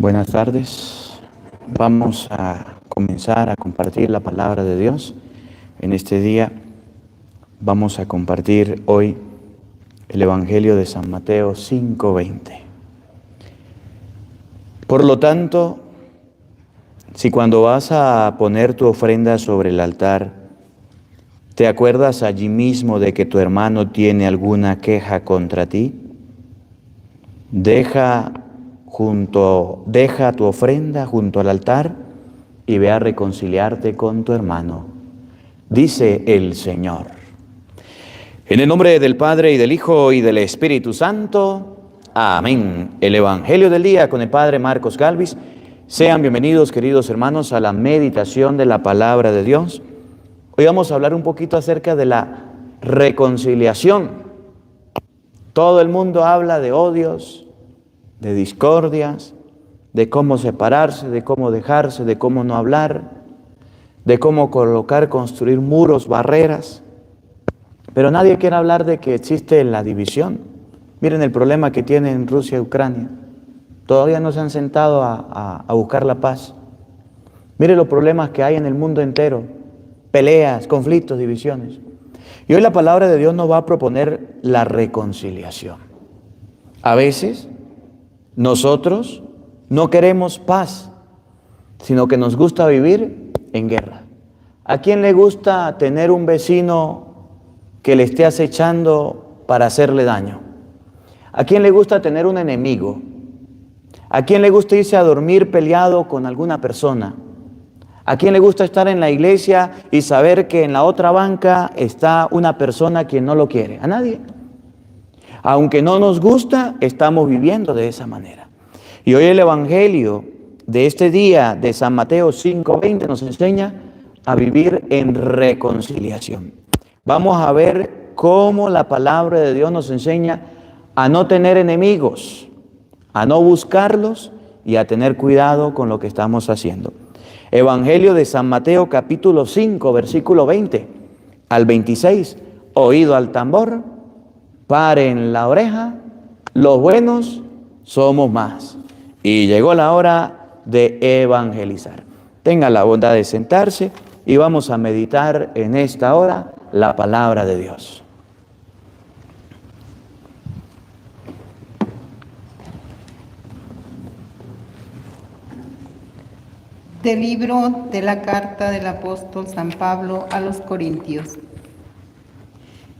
Buenas tardes. Vamos a comenzar a compartir la palabra de Dios. En este día vamos a compartir hoy el Evangelio de San Mateo 5:20. Por lo tanto, si cuando vas a poner tu ofrenda sobre el altar, te acuerdas allí mismo de que tu hermano tiene alguna queja contra ti, deja tu ofrenda junto al altar y ve a reconciliarte con tu hermano, dice el Señor. En el nombre del Padre, y del Hijo, y del Espíritu Santo. Amén. El Evangelio del día con el Padre Marcos Galvis. Sean bienvenidos, queridos hermanos, a la meditación de la palabra de Dios. Hoy vamos a hablar un poquito acerca de la reconciliación. Todo el mundo habla de odios, de discordias, de cómo separarse, de cómo dejarse, de cómo no hablar, de cómo construir muros, barreras. Pero nadie quiere hablar de que existe la división. Miren el problema que tienen Rusia y Ucrania. Todavía no se han sentado a buscar la paz. Miren los problemas que hay en el mundo entero. Peleas, conflictos, divisiones. Y hoy la palabra de Dios nos va a proponer la reconciliación. A veces nosotros no queremos paz, sino que nos gusta vivir en guerra. ¿A quién le gusta tener un vecino que le esté acechando para hacerle daño? ¿A quién le gusta tener un enemigo? ¿A quién le gusta irse a dormir peleado con alguna persona? ¿A quién le gusta estar en la iglesia y saber que en la otra banca está una persona quien no lo quiere? A nadie. Aunque no nos gusta, estamos viviendo de esa manera. Y hoy el Evangelio de este día de San Mateo 5:20 nos enseña a vivir en reconciliación. Vamos a ver cómo la palabra de Dios nos enseña a no tener enemigos, a no buscarlos y a tener cuidado con lo que estamos haciendo. Evangelio de San Mateo capítulo 5, versículo 20 al 26. Oído al tambor, paren la oreja, los buenos somos más. Y llegó la hora de evangelizar. Tengan la bondad de sentarse y vamos a meditar en esta hora la palabra de Dios. Del libro de la carta del apóstol San Pablo a los Corintios.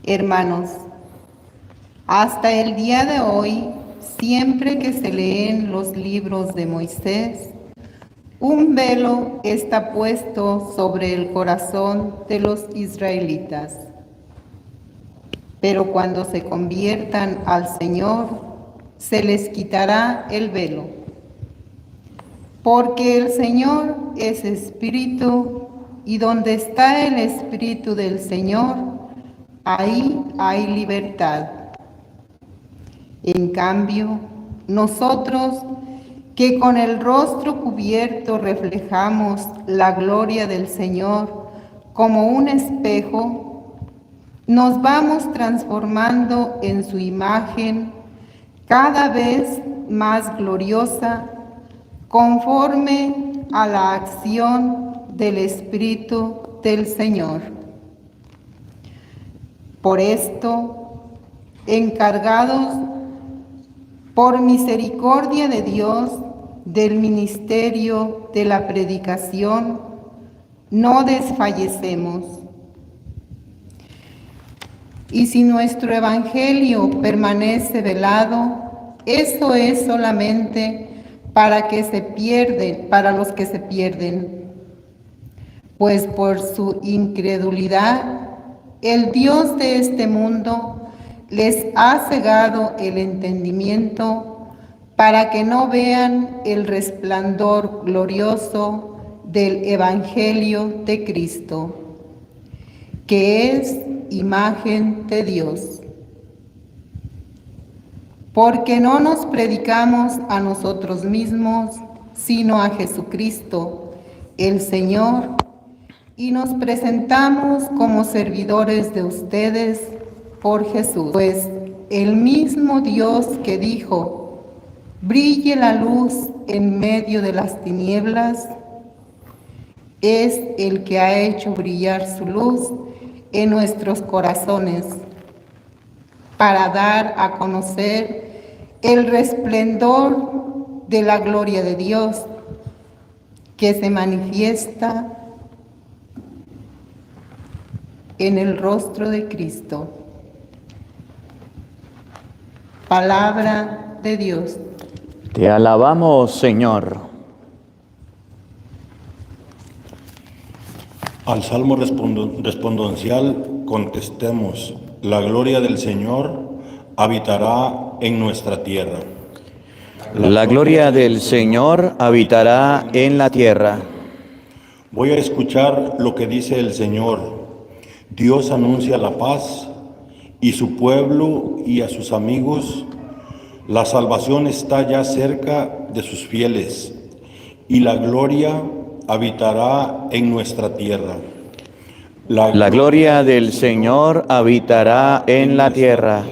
Hermanos, hasta el día de hoy, siempre que se leen los libros de Moisés, un velo está puesto sobre el corazón de los israelitas. Pero cuando se conviertan al Señor, se les quitará el velo. Porque el Señor es Espíritu, y donde está el Espíritu del Señor, ahí hay libertad. En cambio, nosotros, que con el rostro cubierto reflejamos la gloria del Señor como un espejo, nos vamos transformando en su imagen cada vez más gloriosa, conforme a la acción del Espíritu del Señor. Por esto, encargados por misericordia de Dios del ministerio de la predicación, no desfallecemos. Y si nuestro evangelio permanece velado, eso es solamente para los que se pierden, pues por su incredulidad el Dios de este mundo les ha cegado el entendimiento para que no vean el resplandor glorioso del Evangelio de Cristo, que es imagen de Dios. Porque no nos predicamos a nosotros mismos, sino a Jesucristo, el Señor, y nos presentamos como servidores de ustedes por Jesús. Pues el mismo Dios que dijo: brille la luz en medio de las tinieblas, es el que ha hecho brillar su luz en nuestros corazones para dar a conocer el resplendor de la gloria de Dios que se manifiesta en el rostro de Cristo. Palabra de Dios. Te alabamos, Señor. Al salmo responsorial contestemos: la gloria del Señor habitará en nuestra tierra. La gloria del Señor habitará en la tierra. Voy a escuchar lo que dice el Señor. Dios anuncia la paz y su pueblo y a sus amigos. La salvación está ya cerca de sus fieles y la gloria habitará en nuestra tierra. La gloria del Señor habitará en la tierra.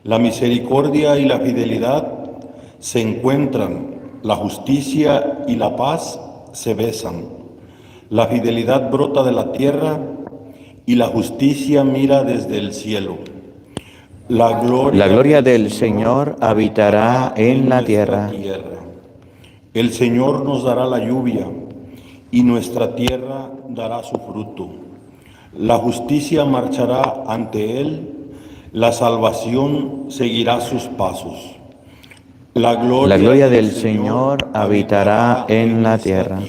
La misericordia y la fidelidad se encuentran, la justicia y la paz se besan. La fidelidad brota de la tierra y la justicia mira desde el cielo. La gloria del Señor habitará en la tierra. El Señor nos dará la lluvia y nuestra tierra dará su fruto. La justicia marchará ante Él, la salvación seguirá sus pasos. La gloria del Señor habitará en la tierra.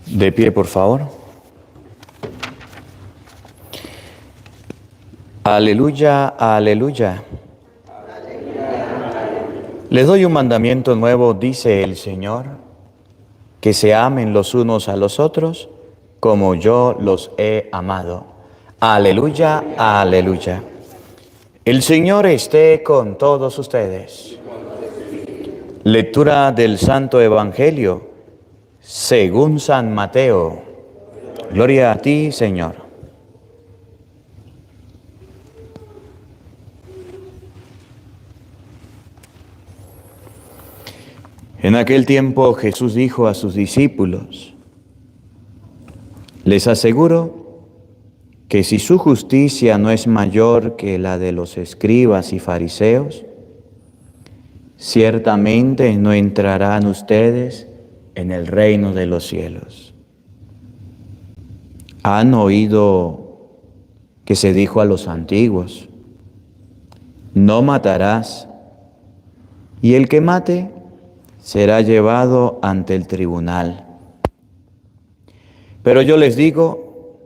De pie, por favor. Aleluya, aleluya. Les doy un mandamiento nuevo, dice el Señor, que se amen los unos a los otros como yo los he amado. Aleluya, aleluya. El Señor esté con todos ustedes. Lectura del Santo Evangelio según San Mateo. Gloria a ti, Señor. En aquel tiempo Jesús dijo a sus discípulos: les aseguro que si su justicia no es mayor que la de los escribas y fariseos, ciertamente no entrarán ustedes en el reino de los cielos. Han oído que se dijo a los antiguos: no matarás, y el que mate será llevado ante el tribunal. Pero yo les digo,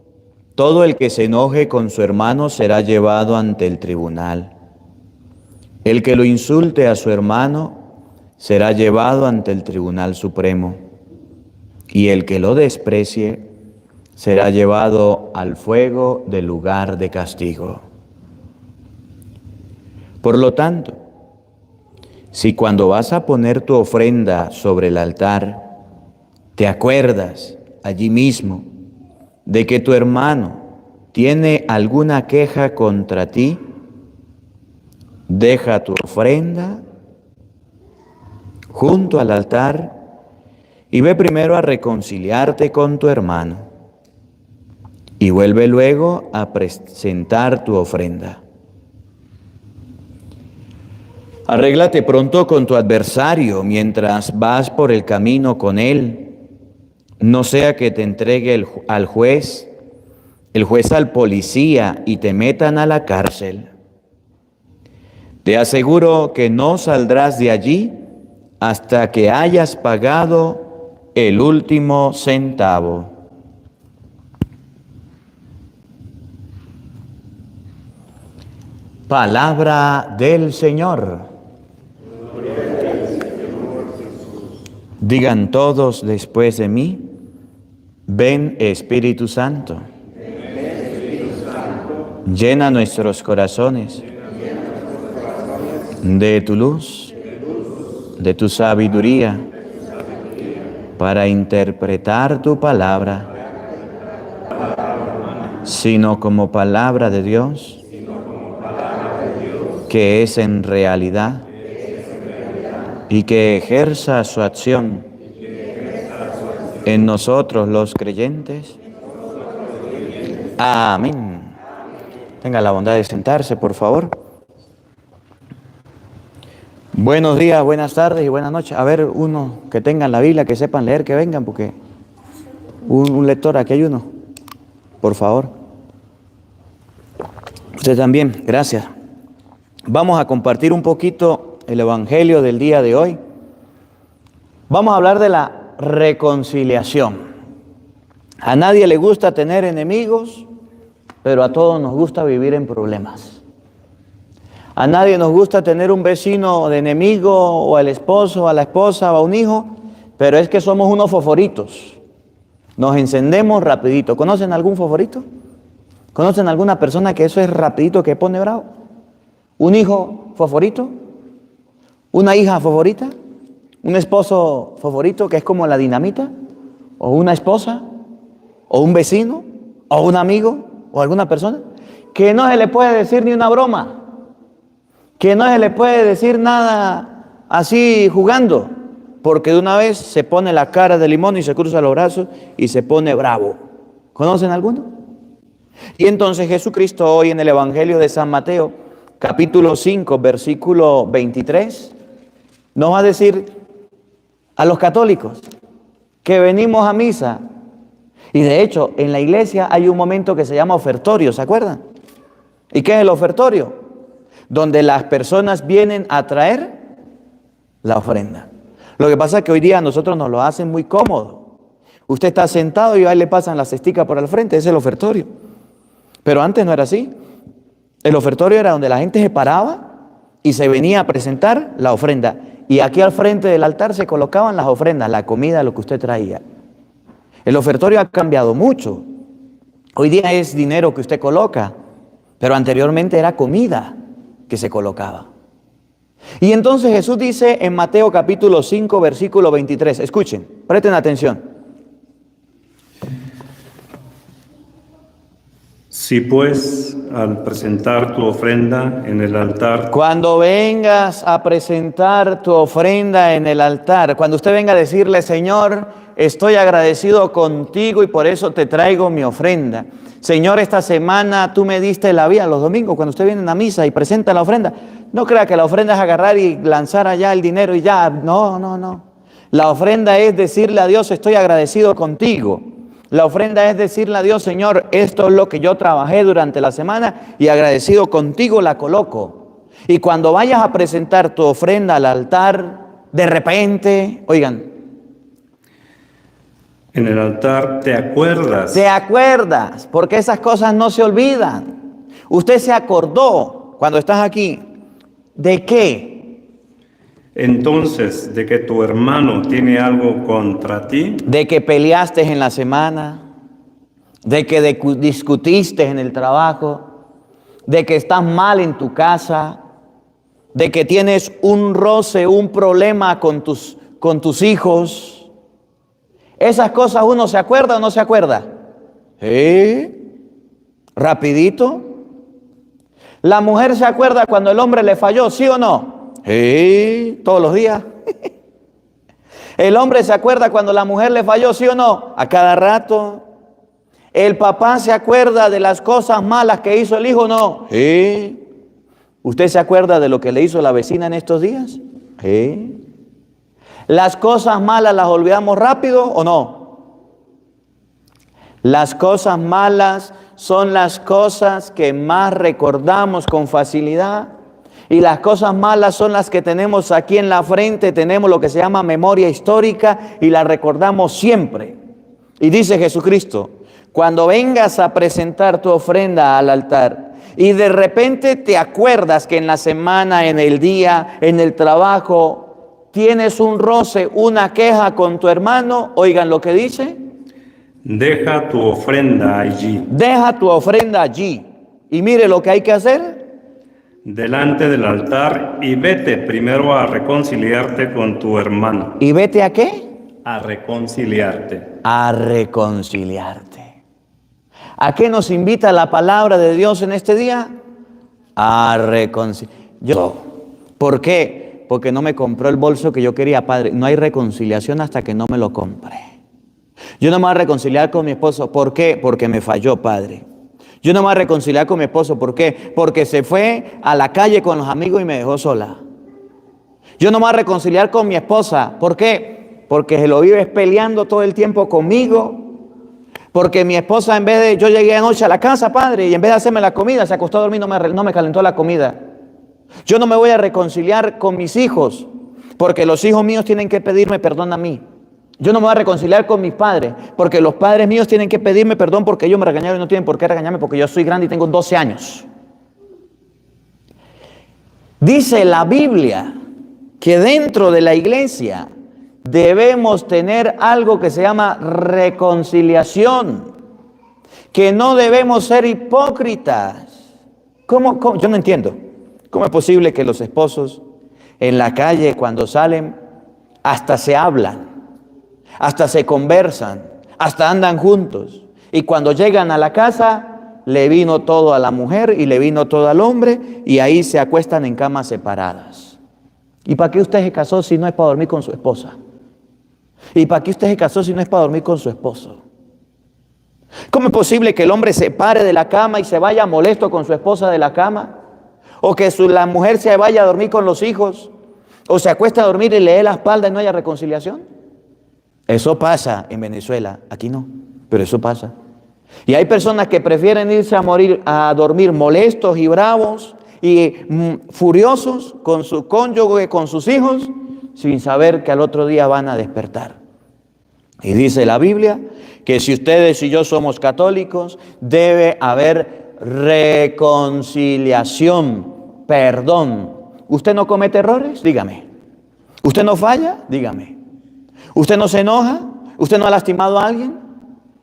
todo el que se enoje con su hermano será llevado ante el tribunal. El que lo insulte a su hermano será llevado ante el Tribunal Supremo, y el que lo desprecie será llevado al fuego del lugar de castigo. Por lo tanto, si cuando vas a poner tu ofrenda sobre el altar, te acuerdas allí mismo de que tu hermano tiene alguna queja contra ti, deja tu ofrenda junto al altar y ve primero a reconciliarte con tu hermano y vuelve luego a presentar tu ofrenda. Arréglate pronto con tu adversario mientras vas por el camino con él, no sea que te entregue al juez, el juez al policía y te metan a la cárcel. Te aseguro que no saldrás de allí hasta que hayas pagado el último centavo. Palabra del Señor. Digan todos después de mí: ven Espíritu Santo. Llena nuestros corazones de tu luz, de tu sabiduría, para interpretar tu palabra. sino como palabra de Dios, que es en realidad, y que ejerza su acción en nosotros los creyentes. Amén. Tenga la bondad de sentarse, por favor. Buenos días, buenas tardes y buenas noches. A ver, uno que tengan la Biblia, que sepan leer, que vengan, porque un lector, aquí hay uno, por favor. Usted también, gracias. Vamos a compartir un poquito el Evangelio del día de hoy. Vamos a hablar de la reconciliación. A nadie le gusta tener enemigos, pero a todos nos gusta vivir en problemas. A nadie nos gusta tener un vecino de enemigo, o al esposo, o a la esposa, o a un hijo, pero es que somos unos fosforitos. Nos encendemos rapidito. ¿Conocen algún fosforito? ¿Conocen alguna persona que eso es rapidito, que pone bravo? ¿Un hijo fosforito? ¿Una hija fosforita? ¿Un esposo fosforito que es como la dinamita? ¿O una esposa? ¿O un vecino? ¿O un amigo? ¿O alguna persona? Que no se le puede decir ni una broma. Que no se le puede decir nada así jugando, porque de una vez se pone la cara de limón y se cruza los brazos y se pone bravo. ¿Conocen alguno? Y entonces Jesucristo hoy en el Evangelio de San Mateo, capítulo 5, versículo 23, nos va a decir a los católicos que venimos a misa. Y de hecho, en la iglesia hay un momento que se llama ofertorio, ¿se acuerdan? ¿Y qué es el ofertorio? Donde las personas vienen a traer la ofrenda. Lo que pasa es que hoy día a nosotros nos lo hacen muy cómodo. Usted está sentado y ahí le pasan la cestica por el frente, ese es el ofertorio. Pero antes no era así. El ofertorio era donde la gente se paraba y se venía a presentar la ofrenda. Y aquí al frente del altar se colocaban las ofrendas, la comida, lo que usted traía. El ofertorio ha cambiado mucho. Hoy día es dinero que usted coloca, pero anteriormente era comida que se colocaba. Y entonces Jesús dice en Mateo capítulo 5, versículo 23, escuchen, presten atención. Si pues al presentar tu ofrenda en el altar, Cuando vengas a presentar tu ofrenda en el altar, cuando usted venga a decirle, Señor, estoy agradecido contigo y por eso te traigo mi ofrenda. Señor, esta semana tú me diste la vida. Los domingos, cuando usted viene a misa y presenta la ofrenda, no crea que la ofrenda es agarrar y lanzar allá el dinero y ya. No. La ofrenda es decirle a Dios, estoy agradecido contigo. La ofrenda es decirle a Dios, Señor, esto es lo que yo trabajé durante la semana y agradecido contigo la coloco. Y cuando vayas a presentar tu ofrenda al altar, de repente, oigan, en el altar te acuerdas. te acuerdas, porque esas cosas no se olvidan. Usted se acordó cuando estás aquí. ¿De qué? Entonces, de que tu hermano tiene algo contra ti, De que peleaste en la semana, de que discutiste en el trabajo, de que estás mal en tu casa, de que tienes un roce, un problema con tus hijos. Esas cosas uno se acuerda o no se acuerda. Rapidito. La mujer se acuerda cuando el hombre le falló, ¿sí o no? Todos los días. El hombre se acuerda cuando la mujer le falló, ¿sí o no? A cada rato. El papá se acuerda de las cosas malas que hizo el hijo, ¿no? ¿Usted se acuerda de lo que le hizo la vecina en estos días? ¿Las cosas malas las olvidamos rápido o no? Las cosas malas son las cosas que más recordamos con facilidad. Y las cosas malas son las que tenemos aquí en la frente, tenemos lo que se llama memoria histórica y la recordamos siempre. Y dice Jesucristo, cuando vengas a presentar tu ofrenda al altar y de repente te acuerdas que en la semana, en el día, en el trabajo, tienes un roce, una queja con tu hermano, oigan lo que dice. deja tu ofrenda allí, Deja tu ofrenda allí. Y mire lo que hay que hacer. delante del altar, y vete primero a reconciliarte con tu hermano. ¿Y vete a qué? A reconciliarte. A reconciliarte. ¿A qué nos invita la palabra de Dios en este día? A reconciliar. ¿Por qué? Porque no me compró el bolso que yo quería, Padre. No hay reconciliación hasta que no me lo compre. Yo no me voy a reconciliar con mi esposo. ¿Por qué? Porque me falló, Padre. Yo no me voy a reconciliar con mi esposo. ¿Por qué? Porque se fue a la calle con los amigos y me dejó sola. Yo no me voy a reconciliar con mi esposa. ¿Por qué? Porque se lo vive peleando todo el tiempo conmigo. Porque mi esposa, en vez de, yo llegué anoche a la casa, Padre, y en vez de hacerme la comida, se acostó a dormir, no me calentó la comida. Yo no me voy a reconciliar con mis hijos, porque los hijos míos tienen que pedirme perdón a mí. Yo no me voy a reconciliar con mis padres, porque los padres míos tienen que pedirme perdón porque ellos me regañaron y no tienen por qué regañarme porque yo soy grande y tengo 12 años. Dice la Biblia que dentro de la iglesia debemos tener algo que se llama reconciliación, que no debemos ser hipócritas. ¿Cómo? Yo no entiendo. ¿Cómo es posible que los esposos en la calle cuando salen hasta se hablan, hasta se conversan, hasta andan juntos? Y cuando llegan a la casa le vino todo a la mujer y le vino todo al hombre y ahí se acuestan en camas separadas. ¿Y para qué usted se casó si no es para dormir con su esposa? ¿Y para qué usted se casó si no es para dormir con su esposo? ¿Cómo es posible que el hombre se pare de la cama y se vaya molesto con su esposa de la cama? O que la mujer se vaya a dormir con los hijos, o se acuesta a dormir y le dé la espalda y no haya reconciliación. Eso pasa en Venezuela, aquí no, pero eso pasa. Y hay personas que prefieren irse a dormir molestos y bravos y furiosos con su cónyuge, con sus hijos, sin saber que al otro día van a despertar. Y dice la Biblia que si ustedes y yo somos católicos, debe haber reconciliación, perdón. ¿Usted no comete errores? Dígame. ¿Usted no falla? Dígame. ¿Usted no se enoja? ¿Usted no ha lastimado a alguien?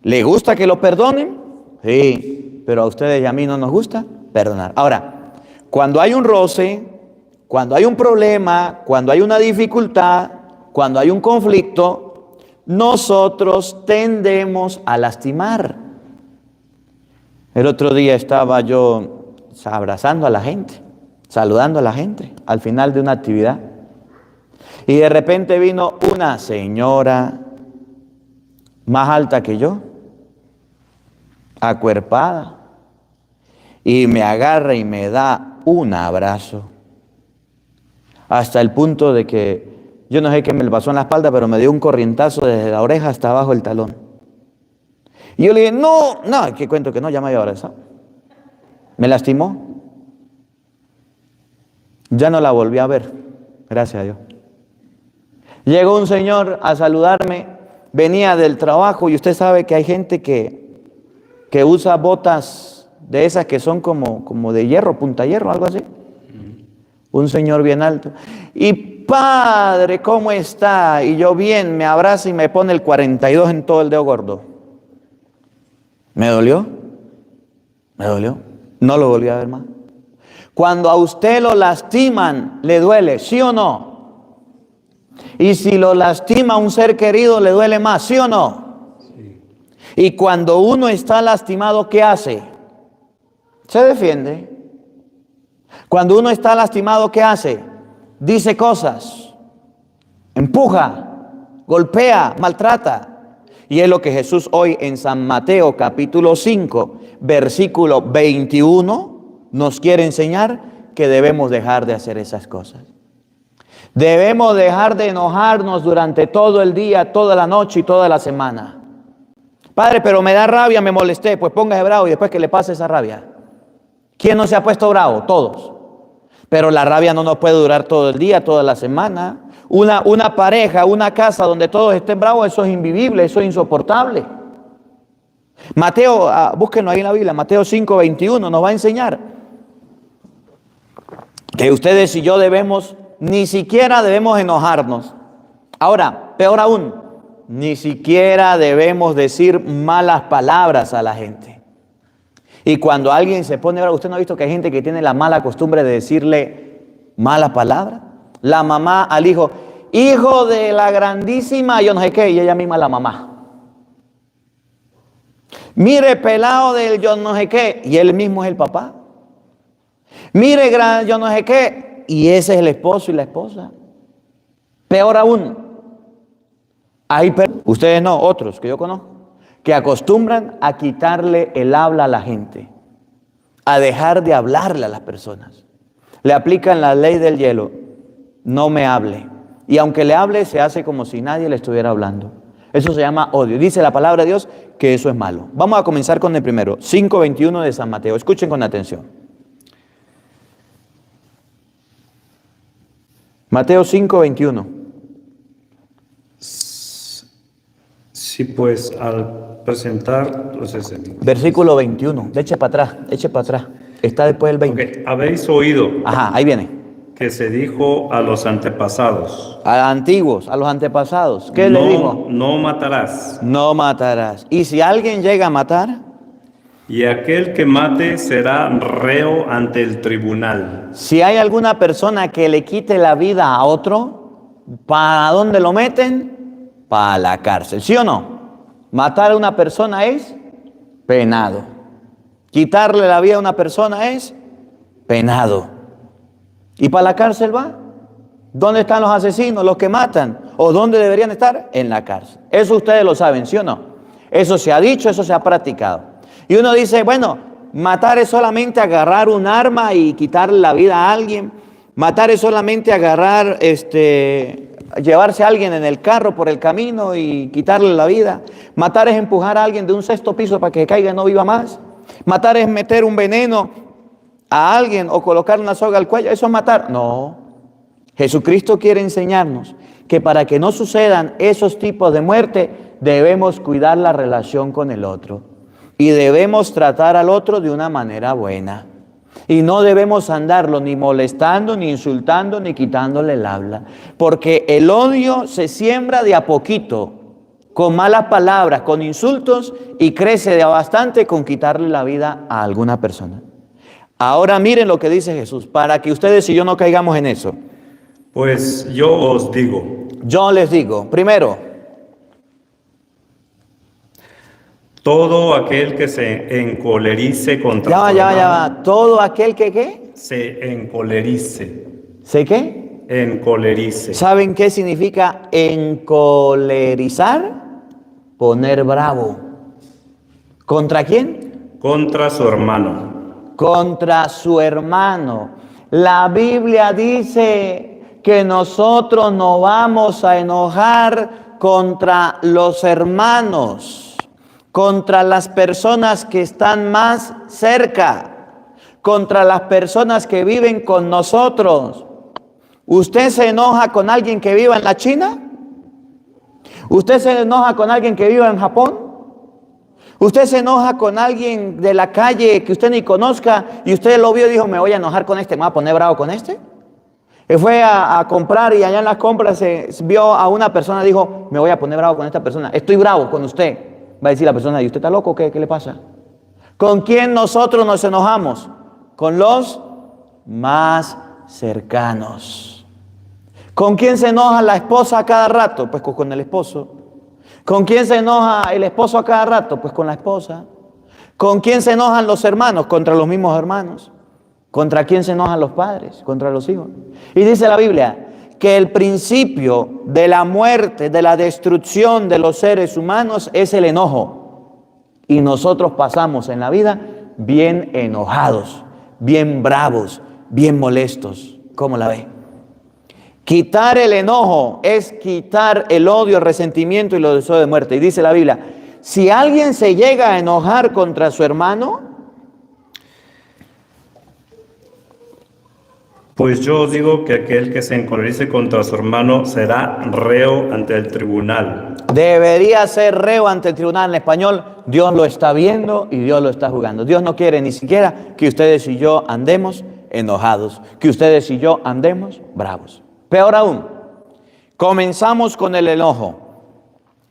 ¿Le gusta que lo perdonen? Sí, pero a ustedes y a mí no nos gusta perdonar. Ahora, cuando hay un roce, cuando hay un problema, cuando hay una dificultad, cuando hay un conflicto, nosotros tendemos a lastimar. El otro día estaba yo abrazando a la gente, saludando a la gente al final de una actividad. Y de repente vino una señora más alta que yo, acuerpada, y me agarra y me da un abrazo. Hasta el punto de que, yo no sé qué me pasó en la espalda, pero me dio un corrientazo desde la oreja hasta abajo el talón. Y yo le dije, no, ¿qué cuento que no? Ya me había abrazado. Me lastimó. Ya no la volví a ver, gracias a Dios. Llegó un señor a saludarme, venía del trabajo y usted sabe que hay gente que usa botas de esas que son como de hierro, punta hierro, algo así. Un señor bien alto. Y padre, ¿cómo está? Y yo bien, me abraza y me pone el 42 en todo el dedo gordo. ¿Me dolió? ¿Me dolió? No lo volví a ver más. Cuando a usted lo lastiman, ¿le duele? ¿Sí o no? Y si lo lastima un ser querido, ¿le duele más? ¿Sí o no? Sí. Y cuando uno está lastimado, ¿qué hace? Se defiende. Cuando uno está lastimado, ¿qué hace? Dice cosas, empuja, golpea, maltrata. Y es lo que Jesús hoy en San Mateo capítulo 5, versículo 21, nos quiere enseñar que debemos dejar de hacer esas cosas. Debemos dejar de enojarnos durante todo el día, toda la noche y toda la semana. Padre, pero me da rabia, me molesté, pues póngase bravo y después que le pase esa rabia. ¿Quién no se ha puesto bravo? Todos. Pero la rabia no nos puede durar todo el día, toda la semana. Una pareja, una casa donde todos estén bravos, eso es invivible, eso es insoportable. Mateo, búsquenlo ahí en la Biblia, Mateo 5:21 nos va a enseñar que ustedes y yo ni siquiera debemos enojarnos. Ahora, peor aún, ni siquiera debemos decir malas palabras a la gente. Y cuando alguien se pone bravo, ¿usted no ha visto que hay gente que tiene la mala costumbre de decirle malas palabras? La mamá al hijo, hijo de la grandísima, yo no sé qué, y ella misma la mamá. Mire, pelado del yo no sé qué, y él mismo es el papá. Mire, gran yo no sé qué, y ese es el esposo y la esposa. Peor aún, ustedes no, otros que yo conozco, que acostumbran a quitarle el habla a la gente, a dejar de hablarle a las personas. Le aplican la ley del hielo, no me hable. Y aunque le hable, se hace como si nadie le estuviera hablando. Eso se llama odio. Dice la palabra de Dios que eso es malo. Vamos a comenzar con el primero, 5:21 de San Mateo. Escuchen con atención. Mateo 5:21. Sí, pues al presentar, entonces, Versículo 21. Eche para atrás. Está después del 20. ok, habéis oído Ajá, ahí viene. que se dijo a los antepasados, A antiguos, a los antepasados. ¿Qué le dijo? no matarás, No matarás. Y si alguien llega a matar, y aquel que mate será reo ante el tribunal. si hay alguna persona que le quite la vida a otro, ¿para dónde lo meten? Para la cárcel, ¿sí o no? Matar a una persona es penado. Quitarle la vida a una persona es penado. ¿Y para la cárcel va? ¿Dónde están los asesinos, los que matan? ¿O dónde deberían estar? En la cárcel. Eso ustedes lo saben, ¿sí o no? Eso se ha dicho, eso se ha practicado. Y uno dice, bueno, matar es solamente agarrar un arma y quitarle la vida a alguien. Matar es solamente agarrar, llevarse a alguien en el carro por el camino y quitarle la vida. Matar es empujar a alguien de un 6º piso para que caiga y no viva más. Matar es meter un veneno a alguien o colocar una soga al cuello. ¿Eso es matar? No. Jesucristo quiere enseñarnos que para que no sucedan esos tipos de muerte, debemos cuidar la relación con el otro. Y debemos tratar al otro de una manera buena. Y no debemos andarlo ni molestando, ni insultando, ni quitándole el habla. Porque el odio se siembra de a poquito, con malas palabras, con insultos, y crece de a bastante con quitarle la vida a alguna persona. Ahora miren lo que dice Jesús, para que ustedes y yo no caigamos en eso. Pues yo os digo, Yo les digo, primero, todo aquel que se encolerice contra ya su va, hermano, todo aquel que ¿qué? se encolerice, ¿Sé qué? encolerice. ¿Saben qué significa encolerizar? Poner bravo. ¿Contra quién? Contra su hermano. Contra su hermano. La Biblia dice que nosotros no vamos a enojar contra los hermanos, contra las personas que están más cerca, contra las personas que viven con nosotros. ¿Usted se enoja con alguien que viva en la China? ¿Usted se enoja con alguien que viva en Japón? ¿Usted se enoja con alguien de la calle que usted ni conozca y usted lo vio y dijo, me voy a enojar con este, me voy a poner bravo con este? Él fue a comprar y allá en las compras se vio a una persona y dijo, me voy a poner bravo con esta persona, estoy bravo con usted. Va a decir la persona, ¿y usted está loco? ¿Qué le pasa? ¿Con quién nosotros nos enojamos? Con los más cercanos. ¿Con quién se enoja la esposa a cada rato? Pues con el esposo. ¿Con quién se enoja el esposo a cada rato? Pues con la esposa. ¿Con quién se enojan los hermanos? Contra los mismos hermanos. ¿Contra quién se enojan los padres? Contra los hijos. Y dice la Biblia que el principio de la muerte, de la destrucción de los seres humanos es el enojo. Y nosotros pasamos en la vida bien enojados, bien bravos, bien molestos. ¿Cómo la ve? Quitar el enojo es quitar el odio, el resentimiento y los deseos de muerte. Y dice la Biblia, si alguien se llega a enojar contra su hermano, Pues yo os digo que aquel que se encolerice contra su hermano será reo ante el tribunal. debería ser reo ante el tribunal. En español, Dios lo está viendo y Dios lo está juzgando. Dios no quiere ni siquiera que ustedes y yo andemos enojados, que ustedes y yo andemos bravos. Peor aún, comenzamos con el enojo.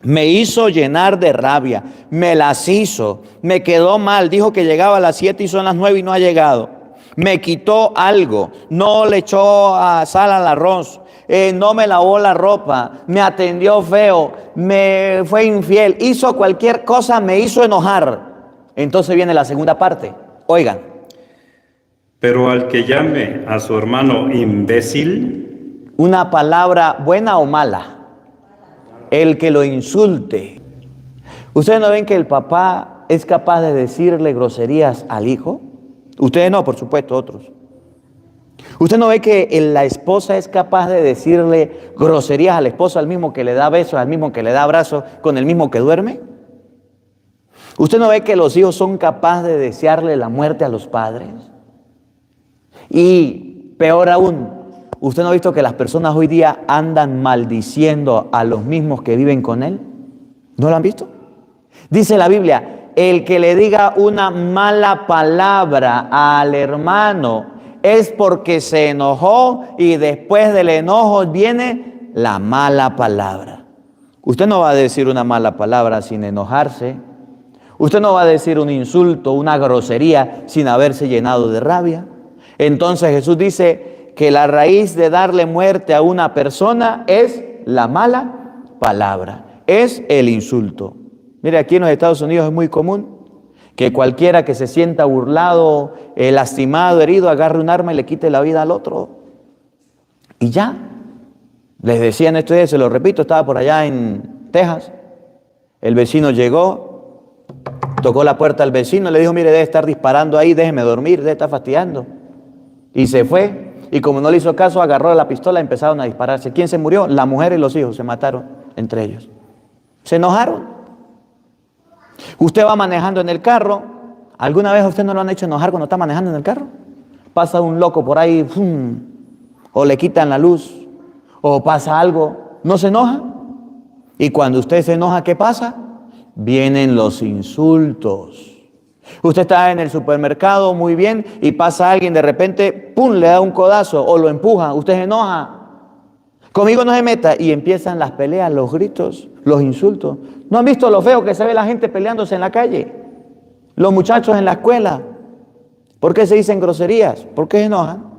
Me hizo llenar de rabia, me las hizo, me quedó mal, dijo que llegaba a las 7 y son las 9 y no ha llegado. Me quitó algo, no le echó sal al arroz, no me lavó la ropa, me atendió feo, me fue infiel, hizo cualquier cosa, me hizo enojar. Entonces viene la segunda parte. Oigan, Pero al que llame a su hermano imbécil, ¿una palabra buena o mala? El que lo insulte. ¿Ustedes no ven que el papá es capaz de decirle groserías al hijo? Ustedes no, por supuesto, otros. ¿Usted no ve que la esposa es capaz de decirle groserías al esposo, al mismo que le da besos, al mismo que le da abrazos, con el mismo que duerme? ¿Usted no ve que los hijos son capaces de desearle la muerte a los padres? Y peor aún, ¿usted no ha visto que las personas hoy día andan maldiciendo a los mismos que viven con él? ¿No lo han visto? Dice la Biblia, el que le diga una mala palabra al hermano es porque se enojó y después del enojo viene la mala palabra. Usted no va a decir una mala palabra sin enojarse. Usted no va a decir un insulto, una grosería sin haberse llenado de rabia. Entonces Jesús dice que la raíz de darle muerte a una persona es la mala palabra, es el insulto. Mire, aquí en los Estados Unidos es muy común que cualquiera que se sienta burlado, lastimado, herido, agarre un arma y le quite la vida al otro. Y ya. Les decía en estos días, se lo repito, estaba por allá en Texas. El vecino llegó, tocó la puerta al vecino, le dijo, mire, debe estar disparando ahí, déjeme dormir, debe estar fastidiando. Y se fue, y como no le hizo caso, agarró la pistola y empezaron a dispararse. ¿Quién se murió? La mujer y los hijos, se mataron entre ellos. Se enojaron. Usted va manejando en el carro. ¿Alguna vez a usted no lo han hecho enojar cuando está manejando en el carro? Pasa un loco por ahí, ¡fum!, o le quitan la luz, o pasa algo. ¿No se enoja? Y cuando usted se enoja, ¿qué pasa? Vienen los insultos. Usted está en el supermercado muy bien y pasa alguien de repente, ¡pum!, le da un codazo o lo empuja. Usted se enoja. Conmigo no se meta. Y empiezan las peleas, los gritos, los insultos. ¿No han visto lo feo que se ve la gente peleándose en la calle? Los muchachos en la escuela. ¿Por qué se dicen groserías? ¿Por qué se enojan?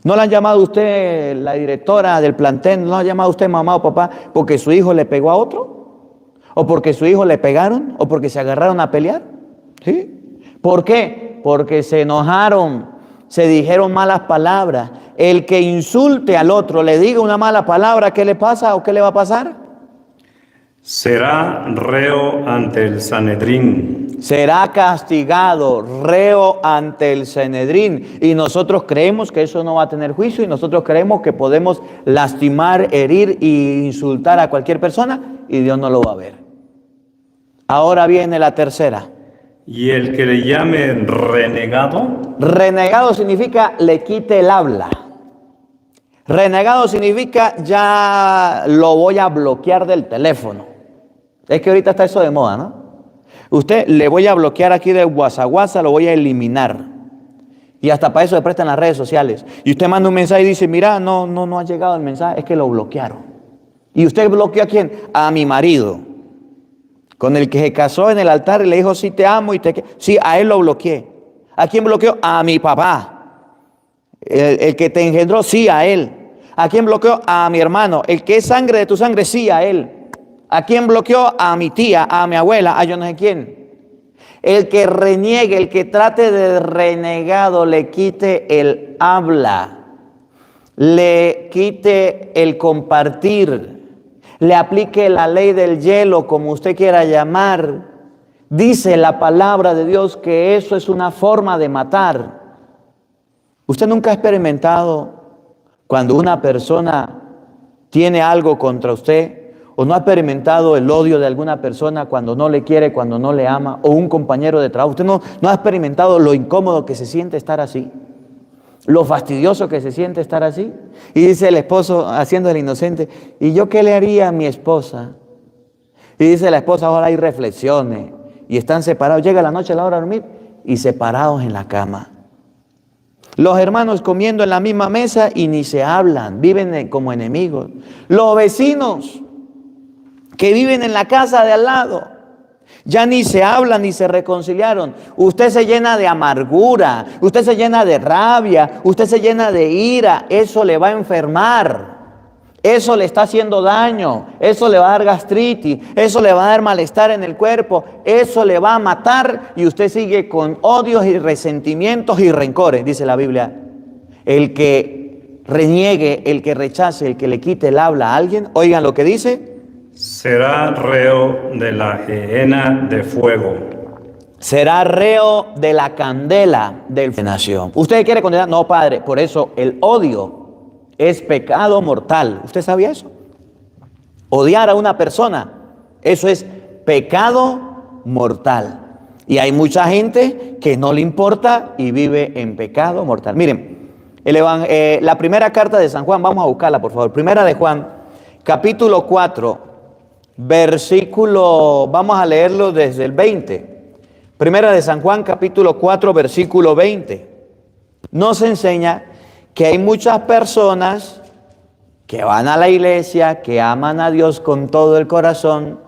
¿No le han llamado a usted la directora del plantel? ¿No le ha llamado a usted mamá o papá porque su hijo le pegó a otro? ¿O porque su hijo le pegaron? ¿O porque se agarraron a pelear? ¿Sí? ¿Por qué? Porque se enojaron, se dijeron malas palabras. El que insulte al otro, le diga una mala palabra, ¿qué le pasa o qué le va a pasar? será reo ante el Sanedrín. Será castigado, reo ante el Sanedrín. Y nosotros creemos que eso no va a tener juicio y nosotros creemos que podemos lastimar, herir e insultar a cualquier persona y Dios no lo va a ver. Ahora viene la tercera. Y el que le llame renegado. Renegado significa le quite el habla. Renegado significa ya lo voy a bloquear del teléfono. Es que ahorita está eso de moda, ¿no? Usted le voy a bloquear aquí de WhatsApp, lo voy a eliminar. Y hasta para eso le prestan las redes sociales. Y usted manda un mensaje y dice, mira, no ha llegado el mensaje, es que lo bloquearon. ¿Y usted bloqueó a quién? A mi marido, con el que se casó en el altar y le dijo, sí te amo y te quiero. Sí, a él lo bloqueé. ¿A quién bloqueó? A mi papá. El que te engendró, sí, a él. ¿A quién bloqueó? A mi hermano. El que es sangre de tu sangre, sí, a él. ¿A quién bloqueó? A mi tía, a mi abuela, a yo no sé quién. El que reniegue, el que trate de renegado, le quite el habla, le quite el compartir, le aplique la ley del hielo, como usted quiera llamar. Dice la palabra de Dios que eso es una forma de matar. ¿Usted nunca ha experimentado cuando una persona tiene algo contra usted? ¿O no ha experimentado el odio de alguna persona cuando no le quiere, cuando no le ama? ¿O un compañero de trabajo? ¿Usted no ha experimentado lo incómodo que se siente estar así? ¿Lo fastidioso que se siente estar así? Y dice el esposo, haciendo el inocente, ¿y yo qué le haría a mi esposa? Y dice la esposa, ahora hay reflexiones. Y están separados. Llega la noche a la hora de dormir y separados en la cama. Los hermanos comiendo en la misma mesa y ni se hablan, viven como enemigos. Los vecinos que viven en la casa de al lado, ya ni se hablan ni se reconciliaron. Usted se llena de amargura, usted se llena de rabia, usted se llena de ira. Eso le va a enfermar. Eso le está haciendo daño, eso le va a dar gastritis, eso le va a dar malestar en el cuerpo, eso le va a matar y usted sigue con odios y resentimientos y rencores, dice la Biblia. El que reniegue, el que rechace, el que le quite el habla a alguien, oigan lo que dice. Será reo de la gehenna de fuego. Será reo de la candela de la nación. ¿Usted quiere condenar? No, Padre, por eso el odio es pecado mortal. ¿Usted sabía eso? Odiar a una persona, eso es pecado mortal. Y hay mucha gente que no le importa y vive en pecado mortal. Miren, la primera carta de San Juan, vamos a buscarla por favor. Primera de Juan, capítulo 4, versículo, vamos a leerlo desde el 20. Primera de San Juan, capítulo 4, versículo 20. Nos enseña que hay muchas personas que van a la iglesia, que aman a Dios con todo el corazón,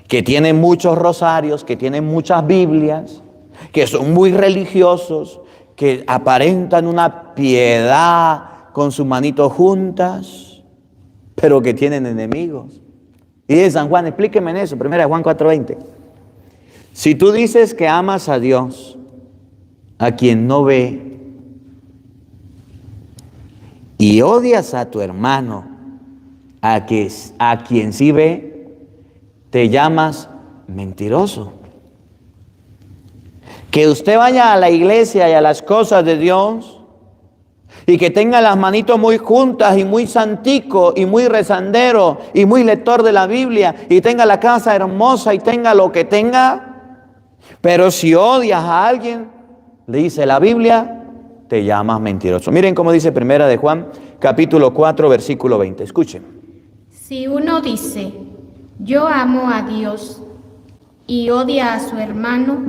que tienen muchos rosarios, que tienen muchas Biblias, que son muy religiosos, que aparentan una piedad con sus manitos juntas, pero que tienen enemigos. Y dice San Juan, explíqueme en eso, 1 Juan 4:20. Si tú dices que amas a Dios, a quien no ve, y odias a tu hermano, a quien sí ve, te llamas mentiroso. Que usted vaya a la iglesia y a las cosas de Dios y que tenga las manitos muy juntas y muy santico y muy rezandero y muy lector de la Biblia y tenga la casa hermosa y tenga lo que tenga, pero si odias a alguien, le dice la Biblia, te llamas mentiroso. Miren cómo dice Primera de Juan, capítulo 4, versículo 20. Escuchen. Si uno dice, yo amo a Dios y odia a su hermano,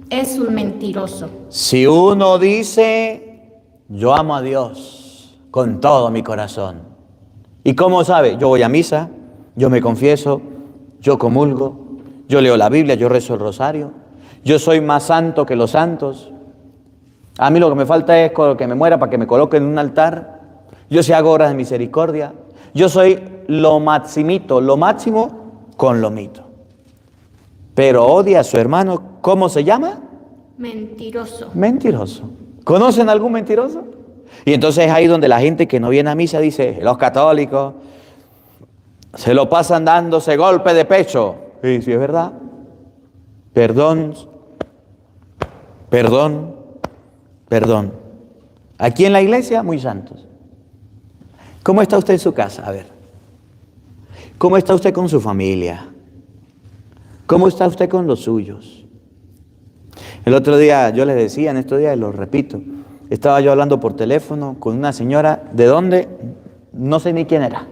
es un mentiroso. Si uno dice, yo amo a Dios con todo mi corazón. ¿Y cómo sabe? Yo voy a misa, yo me confieso, yo comulgo, yo leo la Biblia, yo rezo el rosario, yo soy más santo que los santos. A mí lo que me falta es que me muera para que me coloquen en un altar. Yo sí hago obras de misericordia. Yo soy lo maximito, lo máximo con lo mito. Pero odia a su hermano, ¿cómo se llama? Mentiroso. Mentiroso. ¿Conocen algún mentiroso? Y entonces es ahí donde la gente que no viene a misa dice, los católicos se lo pasan dándose golpe de pecho. Y si es verdad. Perdón. Aquí en la iglesia, muy santos. ¿Cómo está usted en su casa? A ver. ¿Cómo está usted con su familia? ¿Cómo está usted con los suyos? El otro día yo les decía, en estos días, y lo repito, estaba yo hablando por teléfono con una señora, ¿de dónde? No sé ni quién era.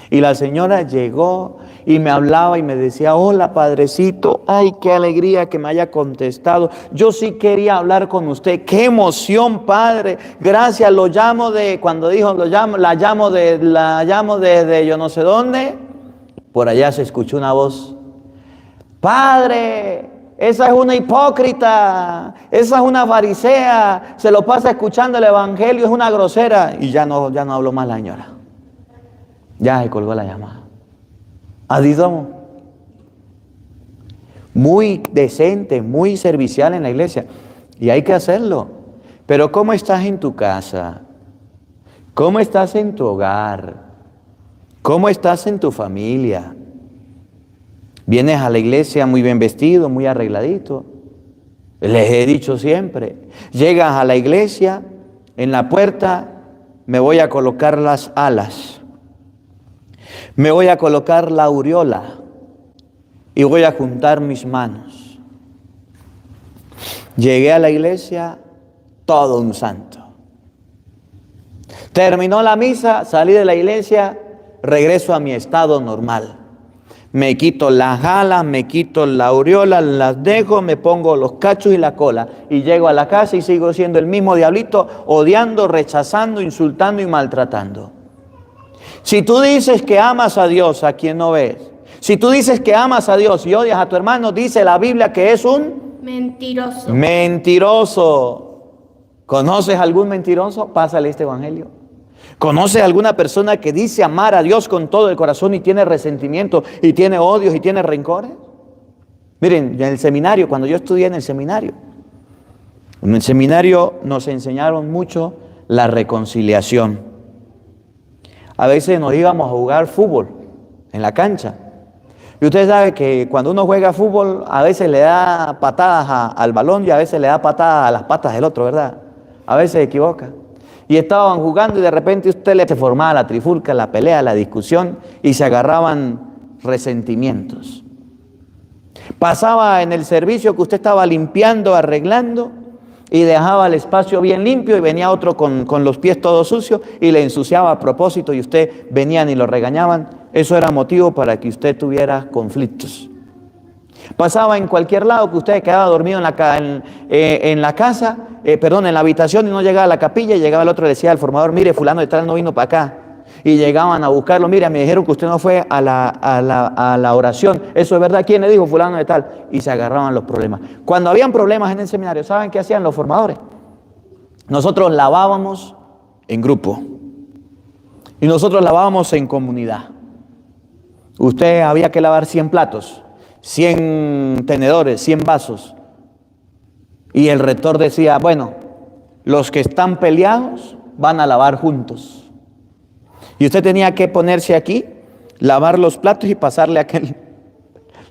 Y la señora llegó y me hablaba y me decía, hola padrecito, ay qué alegría que me haya contestado, yo sí quería hablar con usted, qué emoción padre, gracias, lo llamo de, cuando dijo la llamo desde yo no sé dónde, por allá se escuchó una voz, padre, esa es una hipócrita, esa es una farisea, se lo pasa escuchando el evangelio, es una grosera, y ya no habló más la señora. Ya se colgó la llamada. Así somos. Muy decente, muy servicial en la iglesia. Y hay que hacerlo. Pero ¿cómo estás en tu casa? ¿Cómo estás en tu hogar? ¿Cómo estás en tu familia? Vienes a la iglesia muy bien vestido, muy arregladito. Les he dicho siempre. Llegas a la iglesia, en la puerta me voy a colocar las alas. Me voy a colocar la aureola y voy a juntar mis manos. Llegué a la iglesia todo un santo. Terminó la misa, salí de la iglesia, regreso a mi estado normal. Me quito las alas, me quito la aureola, las dejo, me pongo los cachos y la cola y llego a la casa y sigo siendo el mismo diablito, odiando, rechazando, insultando y maltratando. Si tú dices que amas a Dios, a quien no ves, si tú dices que amas a Dios y odias a tu hermano, dice la Biblia que es un mentiroso. Mentiroso. ¿Conoces algún mentiroso? Pásale este evangelio. ¿Conoce alguna persona que dice amar a Dios con todo el corazón y tiene resentimiento y tiene odios y tiene rencores? Miren, en el seminario, cuando yo estudié en el seminario nos enseñaron mucho la reconciliación. A veces nos íbamos a jugar fútbol en la cancha. Y usted sabe que cuando uno juega fútbol, a veces le da patadas al balón y a veces le da patadas a las patas del otro, ¿verdad? A veces se equivoca. Y estaban jugando y de repente usted se formaba la trifulca, la pelea, la discusión y se agarraban resentimientos. Pasaba en el servicio que usted estaba limpiando, arreglando y dejaba el espacio bien limpio y venía otro con los pies todos sucios y le ensuciaba a propósito y usted venían y lo regañaban. Eso era motivo para que usted tuviera conflictos. Pasaba en cualquier lado que usted quedaba dormido en la casa, en la habitación y no llegaba a la capilla y llegaba el otro y le decía al formador, mire, fulano de tal no vino para acá. Y llegaban a buscarlo, mire, me dijeron que usted no fue a la oración. Eso es verdad, ¿quién le dijo? Fulano de tal. Y se agarraban los problemas. Cuando habían problemas en el seminario, ¿saben qué hacían los formadores? Nosotros lavábamos en grupo. Y nosotros lavábamos en comunidad. Usted había que lavar 100 platos, 100 tenedores, 100 vasos. Y el rector decía, bueno, los que están peleados van a lavar juntos. Y usted tenía que ponerse aquí, lavar los platos y pasarle a aquel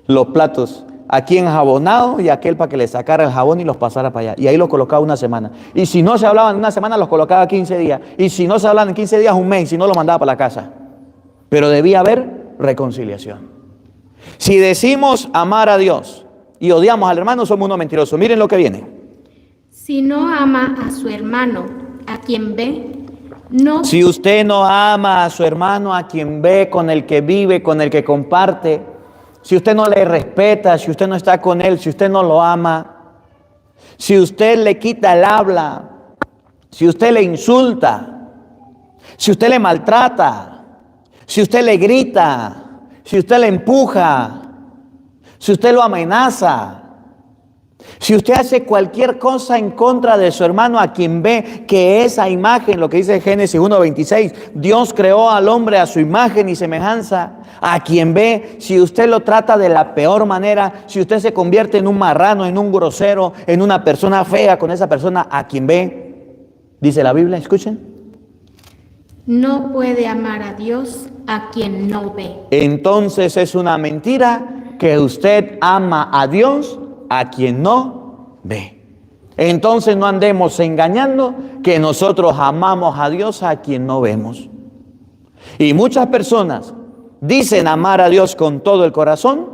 los platos, aquí enjabonado y aquel para que le sacara el jabón y los pasara para allá. Y ahí los colocaba una semana. Y si no se hablaban en una semana, los colocaba 15 días. Y si no se hablaban en 15 días, un mes, si no, los mandaba para la casa. Pero debía haber reconciliación. Si decimos amar a Dios y odiamos al hermano, somos unos mentirosos. Miren lo que viene. Si no ama a su hermano, a quien ve, no. Si usted no ama a su hermano, a quien ve, con el que vive, con el que comparte, si usted no le respeta, si usted no está con él, si usted no lo ama, si usted le quita el habla, si usted le insulta, si usted le maltrata, si usted le grita, si usted le empuja, si usted lo amenaza, si usted hace cualquier cosa en contra de su hermano a quien ve que esa imagen, lo que dice Génesis 1:26, Dios creó al hombre a su imagen y semejanza, a quien ve, si usted lo trata de la peor manera, si usted se convierte en un marrano, en un grosero, en una persona fea con esa persona a quien ve, dice la Biblia, escuchen. No puede amar a Dios a quien no ve. Entonces es una mentira que usted ama a Dios a quien no ve. Entonces no andemos engañando que nosotros amamos a Dios a quien no vemos. Y muchas personas dicen amar a Dios con todo el corazón,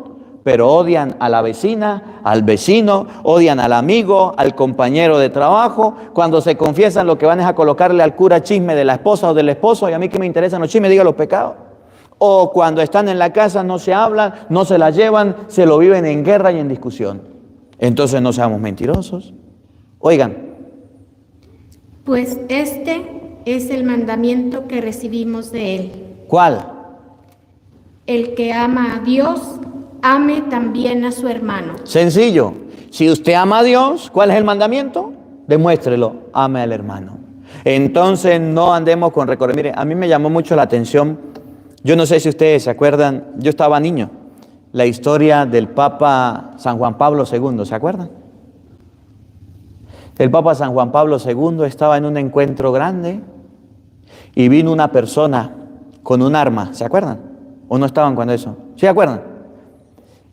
pero odian a la vecina, al vecino, odian al amigo, al compañero de trabajo. Cuando se confiesan, lo que van es a colocarle al cura chisme de la esposa o del esposo, y a mí que me interesan los chismes, diga los pecados. O cuando están en la casa no se hablan, no se la llevan, se lo viven en guerra y en discusión. Entonces no seamos mentirosos. Oigan. Pues este es el mandamiento que recibimos de Él. ¿Cuál? El que ama a Dios, ame también a su hermano. Sencillo. Si usted ama a Dios, ¿cuál es el mandamiento? Demuéstrelo, ame al hermano. Entonces no andemos con recorrer. Mire, a mí me llamó mucho la atención. Yo no sé si ustedes se acuerdan, yo estaba niño. La historia del Papa San Juan Pablo II, ¿se acuerdan? El Papa San Juan Pablo II estaba en un encuentro grande y vino una persona con un arma, ¿se acuerdan? ¿O no estaban cuando eso? ¿Sí se acuerdan?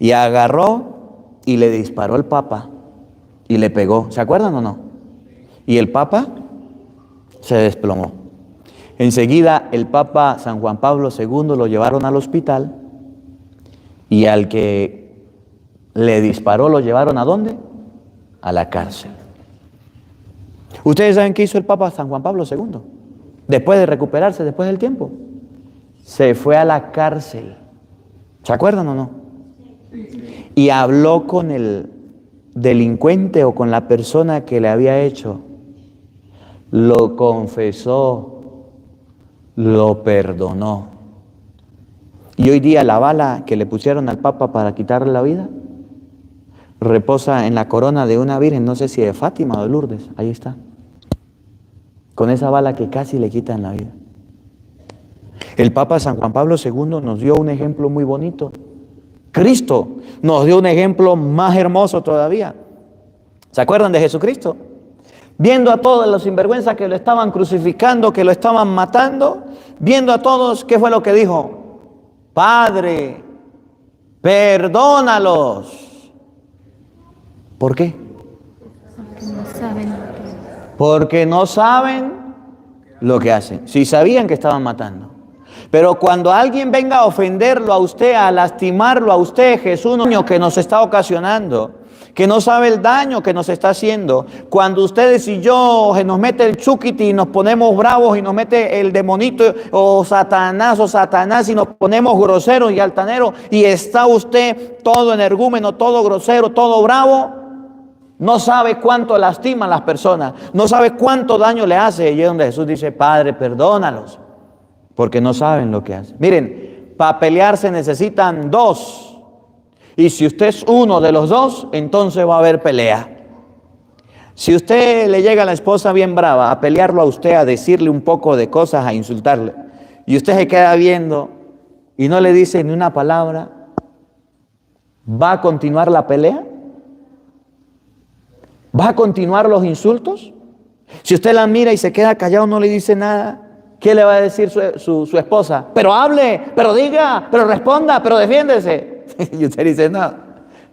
Y agarró y le disparó al Papa y le pegó, ¿se acuerdan o no? Y el Papa se desplomó. Enseguida el Papa San Juan Pablo II lo llevaron al hospital. Y al que le disparó lo llevaron ¿a dónde? A la cárcel. ¿Ustedes saben qué hizo el Papa San Juan Pablo II? Después de recuperarse, después del tiempo, se fue a la cárcel. ¿Se acuerdan o no? Y habló con el delincuente o con la persona que le había hecho. Lo confesó, lo perdonó. Y hoy día la bala que le pusieron al Papa para quitarle la vida reposa en la corona de una virgen, no sé si de Fátima o de Lourdes, ahí está. Con esa bala que casi le quitan la vida. El Papa San Juan Pablo II nos dio un ejemplo muy bonito. Cristo nos dio un ejemplo más hermoso todavía. ¿Se acuerdan de Jesucristo? Viendo a todos los sinvergüenzas que lo estaban crucificando, que lo estaban matando, viendo a todos, ¿qué fue lo que dijo? Padre, perdónalos. ¿Por qué? No saben. Porque no saben lo que hacen. Si sabían que estaban matando. Pero cuando alguien venga a ofenderlo a usted, a lastimarlo a usted, Jesús, un daño que nos está ocasionando, que no sabe el daño que nos está haciendo. Cuando ustedes y yo nos mete el chuquiti y nos ponemos bravos y nos mete el demonito o Satanás y nos ponemos groseros y altaneros y está usted todo energúmeno, todo grosero, todo bravo, no sabe cuánto lastima a las personas, no sabe cuánto daño le hace. Y es donde Jesús dice, Padre, perdónalos, porque no saben lo que hacen. Miren, para pelear se necesitan dos. Y si usted es uno de los dos, entonces va a haber pelea. Si usted le llega a la esposa bien brava a pelearlo a usted, a decirle un poco de cosas, a insultarle, y usted se queda viendo y no le dice ni una palabra, ¿va a continuar la pelea? ¿Va a continuar los insultos? Si usted la mira y se queda callado, no le dice nada, ¿qué le va a decir su esposa? Pero hable, pero diga, pero responda, pero defiéndese. Y usted dice, no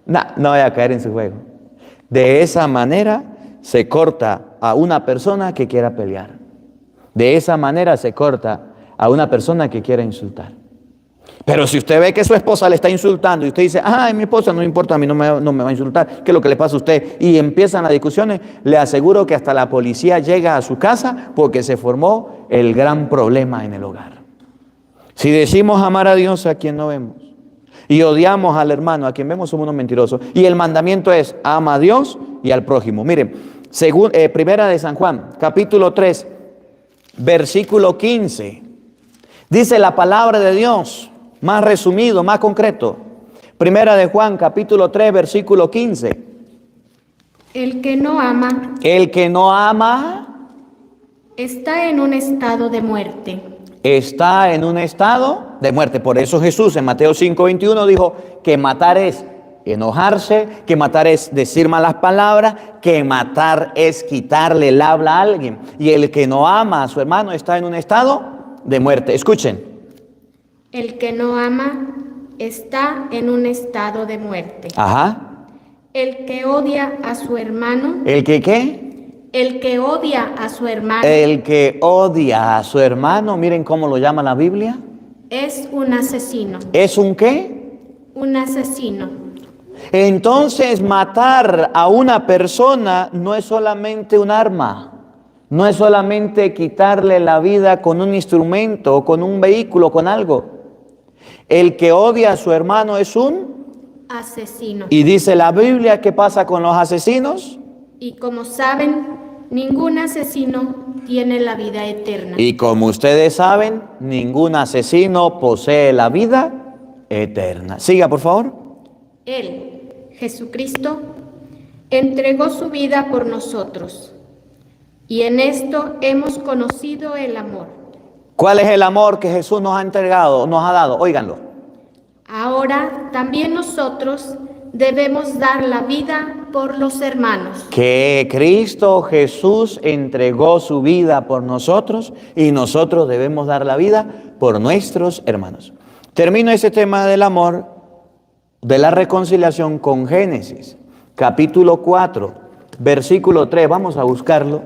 voy a caer en su juego. De esa manera se corta a una persona que quiera pelear. De esa manera se corta a una persona que quiera insultar. Pero si usted ve que su esposa le está insultando y usted dice, ay, mi esposa no me importa, a mí no me va a insultar, ¿qué es lo que le pasa a usted? Y empiezan las discusiones, le aseguro que hasta la policía llega a su casa porque se formó el gran problema en el hogar. Si decimos amar a Dios a quien no vemos y odiamos al hermano a quien vemos, somos unos mentirosos. Y el mandamiento es, ama a Dios y al prójimo. Miren, primera de San Juan, capítulo 3, versículo 15. Dice la palabra de Dios, más resumido, más concreto. Primera de Juan, capítulo 3, versículo 15. El que no ama está en un estado de muerte. Está en un estado de muerte. Por eso Jesús en Mateo 5:21 dijo que matar es enojarse, que matar es decir malas palabras, que matar es quitarle el habla a alguien. Y el que no ama a su hermano está en un estado de muerte. Escuchen. El que no ama está en un estado de muerte. Ajá. El que odia a su hermano. ¿El que qué? El que odia a su hermano. El que odia a su hermano, miren cómo lo llama la Biblia. Es un asesino. ¿Es un qué? Un asesino. Entonces matar a una persona no es solamente un arma, no es solamente quitarle la vida con un instrumento o con un vehículo, con algo. El que odia a su hermano es un asesino. Y dice la Biblia, ¿qué pasa con los asesinos? Y como saben, ningún asesino tiene la vida eterna. Y como ustedes saben, ningún asesino posee la vida eterna. Siga, por favor. Él, Jesucristo, entregó su vida por nosotros. Y en esto hemos conocido el amor. ¿Cuál es el amor que Jesús nos ha entregado, nos ha dado? Óiganlo. Ahora también nosotros debemos dar la vida por los hermanos. Que Cristo Jesús entregó su vida por nosotros y nosotros debemos dar la vida por nuestros hermanos. Termino ese tema del amor, de la reconciliación con Génesis, capítulo 4, versículo 3. Vamos a buscarlo.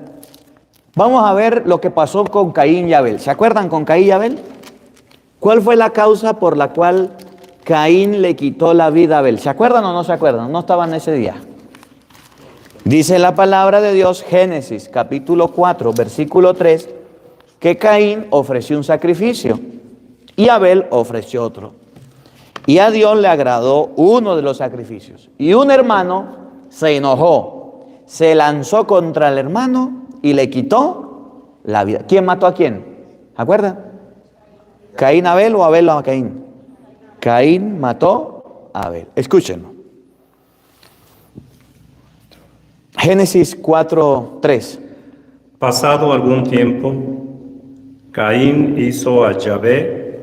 Vamos a ver lo que pasó con Caín y Abel. ¿Se acuerdan con Caín y Abel? ¿Cuál fue la causa por la cual Caín le quitó la vida a Abel? ¿Se acuerdan o no se acuerdan? No estaban ese día. Dice la palabra de Dios, Génesis capítulo 4, versículo 3, que Caín ofreció un sacrificio y Abel ofreció otro. Y a Dios le agradó uno de los sacrificios. Y un hermano se enojó, se lanzó contra el hermano y le quitó la vida. ¿Quién mató a quién? ¿Acuerdan? ¿Caín a Abel o Abel a Caín? Caín mató a Abel. Escúchenlo. Génesis 4:3. Pasado algún tiempo, Caín hizo a Yahvé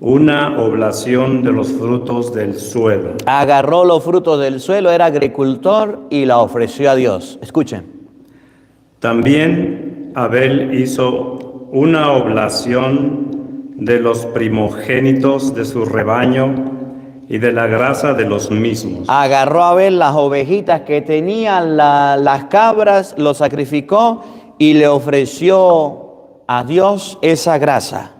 una oblación de los frutos del suelo. Agarró los frutos del suelo, era agricultor y la ofreció a Dios. Escuchen. También Abel hizo una oblación de los primogénitos de su rebaño y de la grasa de los mismos. Agarró a Abel las ovejitas que tenían, las cabras, lo sacrificó y le ofreció a Dios esa grasa.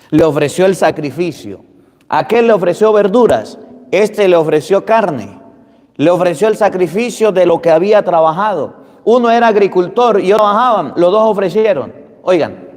Le ofreció el sacrificio. Aquel le ofreció verduras, este le ofreció carne. Le ofreció el sacrificio de lo que había trabajado. Uno era agricultor y otro trabajaban, los dos ofrecieron. Oigan.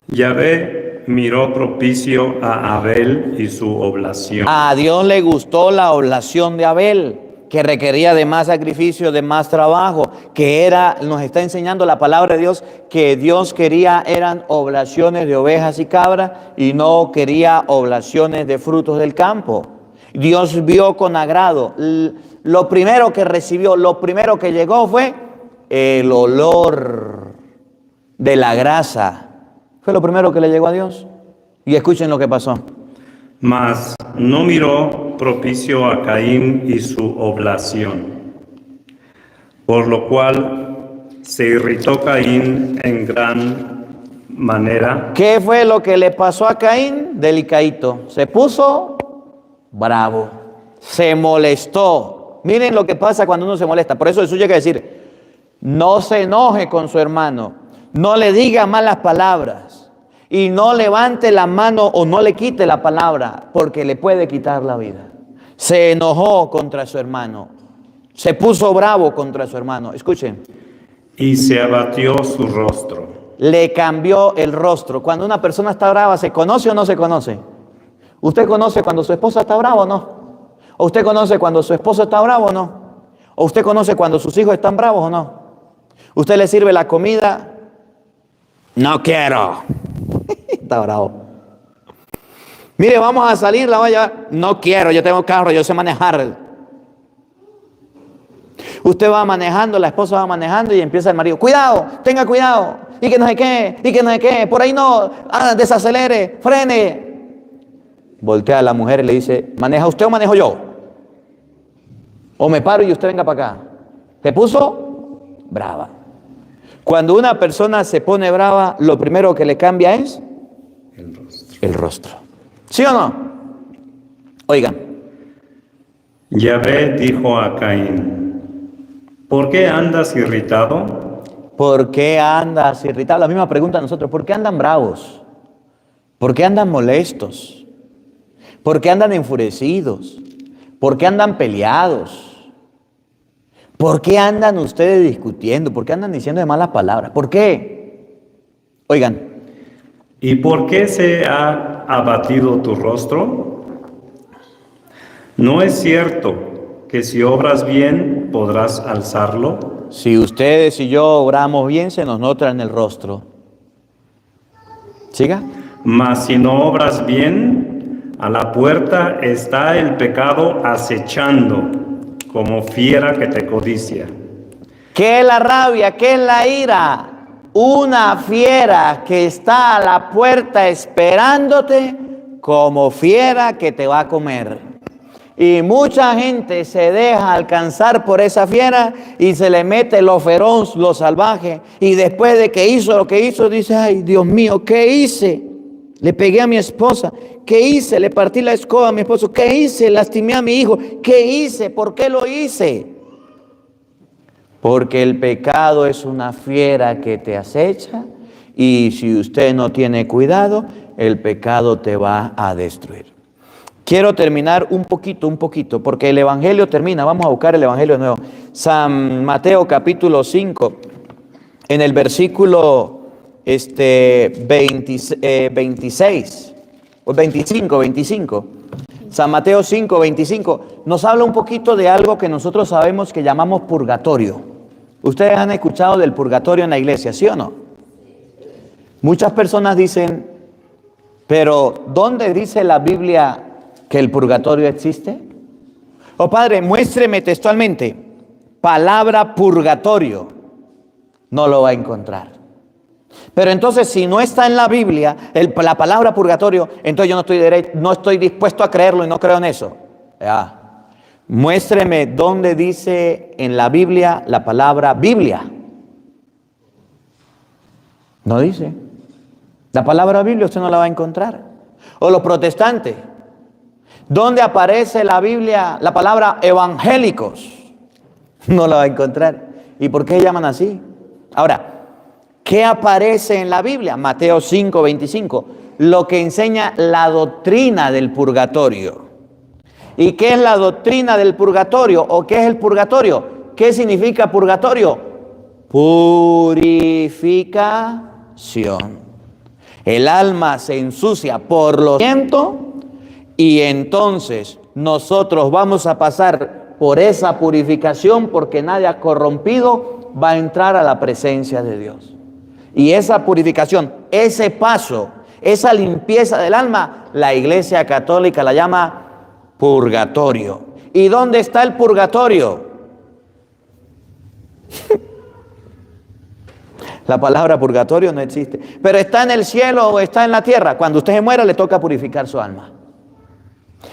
Yahvé miró propicio a Abel y su oblación. A Dios le gustó la oblación de Abel, que requería de más sacrificio, de más trabajo, que era, nos está enseñando la palabra de Dios, que Dios quería eran oblaciones de ovejas y cabras y no quería oblaciones de frutos del campo. Dios vio con agrado. Lo primero que recibió, lo primero que llegó fue el olor de la grasa. Fue lo primero que le llegó a Dios. Y escuchen lo que pasó. Mas no miró propicio a Caín y su oblación, por lo cual se irritó Caín en gran manera. ¿Qué fue lo que le pasó a Caín? Delicadito. Se puso bravo. Se molestó. Miren lo que pasa cuando uno se molesta. Por eso Jesús llega a decir, no se enoje con su hermano. No le diga malas palabras y no levante la mano o no le quite la palabra porque le puede quitar la vida. Se enojó contra su hermano, se puso bravo contra su hermano. Escuchen. Y se abatió su rostro. Le cambió el rostro. Cuando una persona está brava, ¿se conoce o no se conoce? ¿Usted conoce cuando su esposa está brava o no? ¿O usted conoce cuando su esposo está bravo o no? ¿O usted conoce cuando sus hijos están bravos o no? ¿Usted le sirve la comida? No quiero. Está bravo. Mire, vamos a salir, la vaya. No quiero, yo tengo carro, yo sé manejar. Usted va manejando, la esposa va manejando y empieza el marido. Cuidado, tenga cuidado. Y que no sé qué, y que no sé qué. Por ahí no, desacelere, frene. Voltea a la mujer y le dice, ¿maneja usted o manejo yo? O me paro y usted venga para acá. ¿Se puso? Brava. Cuando una persona se pone brava, lo primero que le cambia es el rostro. ¿Sí o no? Oigan. Yahvé dijo a Caín, ¿por qué andas irritado? ¿Por qué andas irritado? La misma pregunta a nosotros. ¿Por qué andan bravos? ¿Por qué andan molestos? ¿Por qué andan enfurecidos? ¿Por qué andan peleados? ¿Por qué andan ustedes discutiendo? ¿Por qué andan diciendo de malas palabras? ¿Por qué? Oigan. ¿Y por qué se ha abatido tu rostro? ¿No es cierto que si obras bien podrás alzarlo? Si ustedes y yo obramos bien, se nos nota en el rostro. ¿Siga? Mas si no obras bien, a la puerta está el pecado acechando, como fiera que te codicia. ¿Qué es la rabia? ¿Qué es la ira? Una fiera que está a la puerta esperándote como fiera que te va a comer. Y mucha gente se deja alcanzar por esa fiera y se le mete lo feroz, lo salvaje. Y después de que hizo lo que hizo, dice, ay, Dios mío, ¿qué hice? Le pegué a mi esposa. ¿Qué hice? Le partí la escoba a mi esposo. ¿Qué hice? Lastimé a mi hijo. ¿Qué hice? ¿Por qué lo hice? Porque el pecado es una fiera que te acecha y si usted no tiene cuidado, el pecado te va a destruir. Quiero terminar un poquito, porque el Evangelio termina. Vamos a buscar el Evangelio de nuevo. San Mateo capítulo 5, en el versículo 26, o 25. San Mateo 5, 25. Nos habla un poquito de algo que nosotros sabemos que llamamos purgatorio. Ustedes han escuchado del purgatorio en la iglesia, ¿sí o no? Muchas personas dicen, pero ¿dónde dice la Biblia que el purgatorio existe? Oh Padre, muéstreme textualmente, palabra purgatorio, no lo va a encontrar. Pero entonces, si no está en la Biblia la palabra purgatorio, entonces yo no estoy dispuesto a creerlo y no creo en eso. Ya. Muéstreme dónde dice en la Biblia la palabra Biblia. No dice. La palabra Biblia usted no la va a encontrar. O los protestantes. ¿Dónde aparece la Biblia, la palabra evangélicos? No la va a encontrar. ¿Y por qué llaman así? Ahora, ¿qué aparece en la Biblia? Mateo 5:25. Lo que enseña la doctrina del purgatorio. ¿Y qué es la doctrina del purgatorio? ¿O qué es el purgatorio? ¿Qué significa purgatorio? Purificación. El alma se ensucia por lo viento y entonces nosotros vamos a pasar por esa purificación porque nadie corrompido va a entrar a la presencia de Dios. Y esa purificación, ese paso, esa limpieza del alma, la Iglesia Católica la llama purgatorio. ¿Y dónde está el purgatorio? La palabra purgatorio no existe. Pero está en el cielo o está en la tierra. Cuando usted se muera le toca purificar su alma.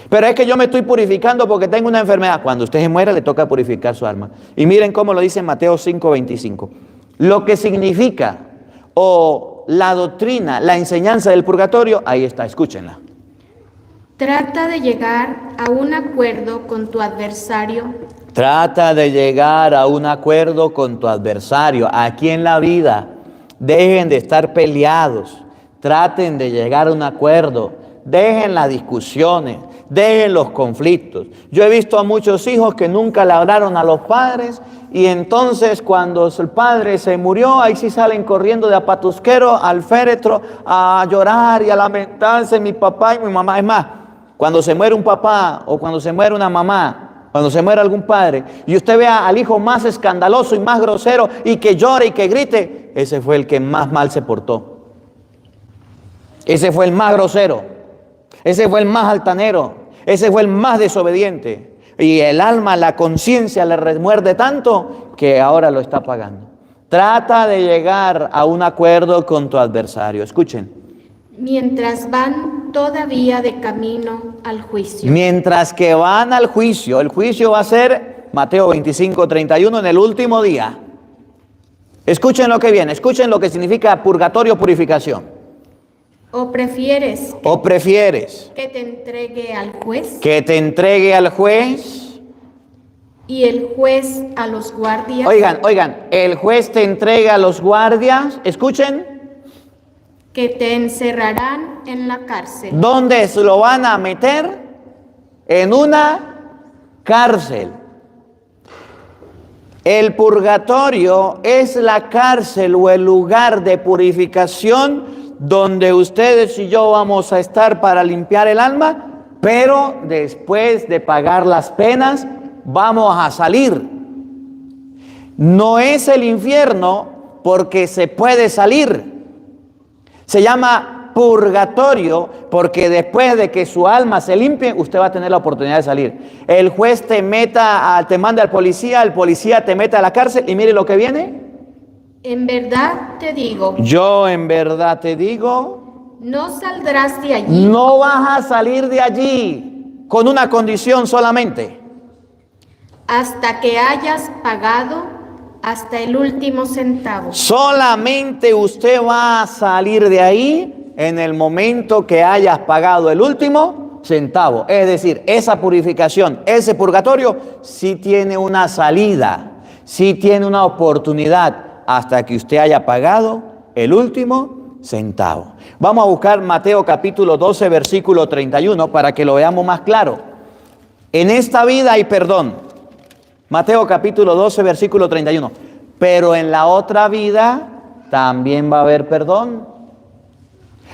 Pero es que yo me estoy purificando porque tengo una enfermedad. Cuando usted se muera le toca purificar su alma. Y miren cómo lo dice Mateo 5:25. Lo que significa o la doctrina, la enseñanza del purgatorio, ahí está, escúchenla. Trata de llegar a un acuerdo con tu adversario. Trata de llegar a un acuerdo con tu adversario. Aquí en la vida, dejen de estar peleados. Traten de llegar a un acuerdo. Dejen las discusiones. Dejen los conflictos. Yo he visto a muchos hijos que nunca le hablaron a los padres y entonces cuando el padre se murió, ahí sí salen corriendo de apatusquero al féretro a llorar y a lamentarse mi papá y mi mamá. Es más, cuando se muere un papá o cuando se muere una mamá, cuando se muere algún padre y usted vea al hijo más escandaloso y más grosero y que llore y que grite, ese fue el que más mal se portó. Ese fue el más grosero. Ese fue el más altanero. Ese fue el más desobediente. Y el alma, la conciencia le remuerde tanto que ahora lo está pagando. Trata de llegar a un acuerdo con tu adversario. Escuchen. Mientras van todavía de camino al juicio. Mientras que van al juicio, el juicio va a ser Mateo 25:31 en el último día. Escuchen lo que viene, escuchen lo que significa purgatorio, purificación. ¿O prefieres Que te entregue al juez? Que te entregue al juez. ¿Y el juez a los guardias? Oigan, el juez te entrega a los guardias. Escuchen. Que te encerrarán en la cárcel. ¿Dónde se lo van a meter? En una cárcel. El purgatorio es la cárcel o el lugar de purificación donde ustedes y yo vamos a estar para limpiar el alma, pero después de pagar las penas vamos a salir. No es el infierno porque se puede salir. Se llama purgatorio porque después de que su alma se limpie, usted va a tener la oportunidad de salir. El juez te manda al policía, el policía te mete a la cárcel y mire lo que viene. En verdad te digo. Yo en verdad te digo. No saldrás de allí. No vas a salir de allí con una condición solamente. Hasta que hayas pagado hasta el último centavo. Solamente usted va a salir de ahí en el momento que hayas pagado el último centavo. Es decir, esa purificación, ese purgatorio, sí tiene una salida, sí tiene una oportunidad hasta que usted haya pagado el último centavo. Vamos a buscar Mateo capítulo 12, versículo 31 para que lo veamos más claro. En esta vida hay perdón. Mateo capítulo 12, versículo 31. Pero en la otra vida también va a haber perdón.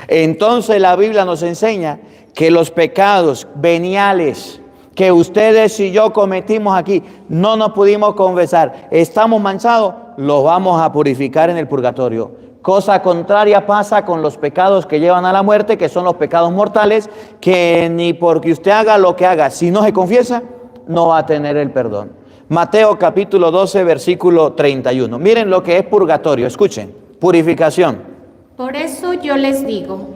Entonces la Biblia nos enseña que los pecados veniales que ustedes y yo cometimos aquí, no nos pudimos confesar, estamos manchados, los vamos a purificar en el purgatorio. Cosa contraria pasa con los pecados que llevan a la muerte, que son los pecados mortales, que ni porque usted haga lo que haga, si no se confiesa, no va a tener el perdón. Mateo capítulo 12, versículo 31. Miren lo que es purgatorio, escuchen, purificación. Por eso yo les digo,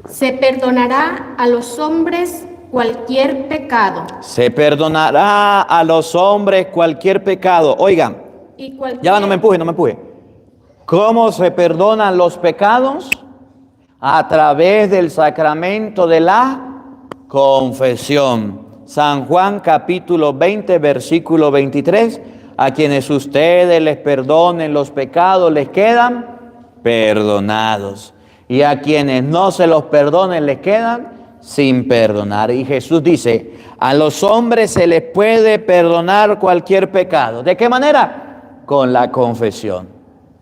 se perdonará a los hombres cualquier pecado. Se perdonará a los hombres cualquier pecado. Oigan, Y cualquier... ya va, no me empuje. ¿Cómo se perdonan los pecados? A través del sacramento de la confesión. San Juan capítulo 20, versículo 23. A quienes ustedes les perdonen los pecados, les quedan perdonados. Y a quienes no se los perdonen, les quedan sin perdonar. Y Jesús dice, a los hombres se les puede perdonar cualquier pecado. ¿De qué manera? Con la confesión.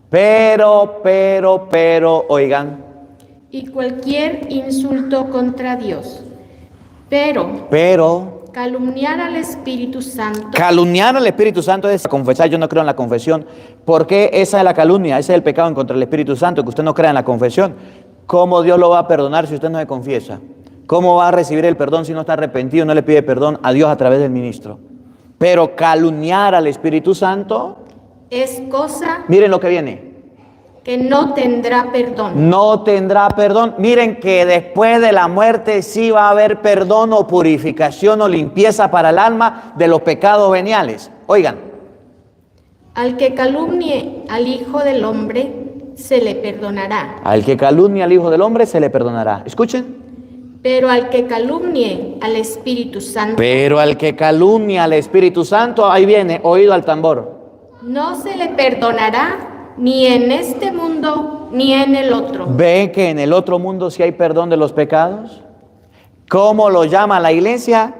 Pero, oigan. Y cualquier insulto contra Dios. Pero calumniar al Espíritu Santo. Calumniar al Espíritu Santo es confesar, yo no creo en la confesión. ¿Por qué esa es la calumnia? Ese es el pecado en contra del Espíritu Santo, que usted no crea en la confesión. ¿Cómo Dios lo va a perdonar si usted no se confiesa? ¿Cómo va a recibir el perdón si no está arrepentido, no le pide perdón a Dios a través del ministro? Pero calumniar al Espíritu Santo es cosa miren lo que viene. Que no tendrá perdón. No tendrá perdón. Miren que después de la muerte sí va a haber perdón o purificación o limpieza para el alma de los pecados veniales. Oigan. Al que calumnie al Hijo del Hombre, se le perdonará. Al que calumnie al Hijo del Hombre, se le perdonará. Escuchen. Pero al que calumnie al Espíritu Santo. Pero al que calumnie al Espíritu Santo, ahí viene, oído al tambor. No se le perdonará ni en este mundo, ni en el otro. ¿Ve que en el otro mundo sí hay perdón de los pecados? ¿Cómo lo llama la iglesia?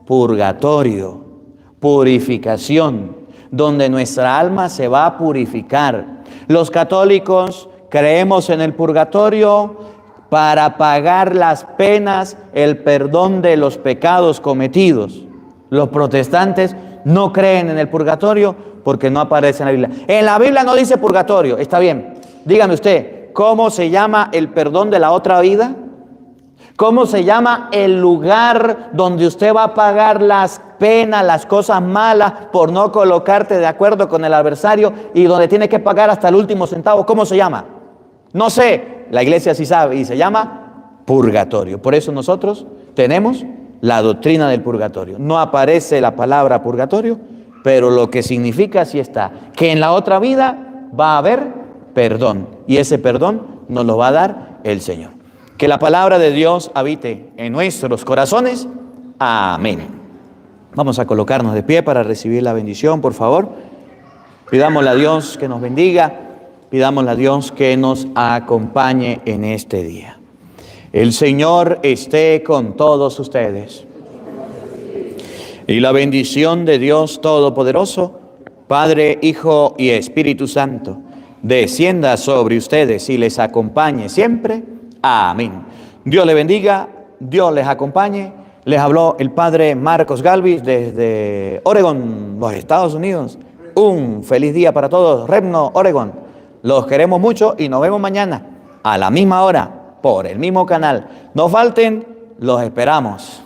Purgatorio, purificación, donde nuestra alma se va a purificar. Los católicos creemos en el purgatorio para pagar las penas, el perdón de los pecados cometidos. Los protestantes no creen en el purgatorio porque no aparece en la Biblia. En la Biblia no dice purgatorio, está bien. Dígame usted, ¿cómo se llama el perdón de la otra vida? ¿Cómo se llama el lugar donde usted va a pagar las penas, las cosas malas por no colocarte de acuerdo con el adversario y donde tiene que pagar hasta el último centavo? ¿Cómo se llama? No sé, la iglesia sí sabe y se llama purgatorio. Por eso nosotros tenemos la doctrina del purgatorio. No aparece la palabra purgatorio, pero lo que significa sí está, que en la otra vida va a haber perdón, y ese perdón nos lo va a dar el Señor. Que la palabra de Dios habite en nuestros corazones. Amén. Vamos a colocarnos de pie para recibir la bendición, por favor. Pidámosle a Dios que nos bendiga, pidámosle a Dios que nos acompañe en este día. El Señor esté con todos ustedes. Y la bendición de Dios Todopoderoso, Padre, Hijo y Espíritu Santo, descienda sobre ustedes y les acompañe siempre. Amén. Dios les bendiga, Dios les acompañe. Les habló el Padre Marcos Galvis desde Oregon, los Estados Unidos. Un feliz día para todos. Redmond, Oregon. Los queremos mucho y nos vemos mañana a la misma hora por el mismo canal. No falten, los esperamos.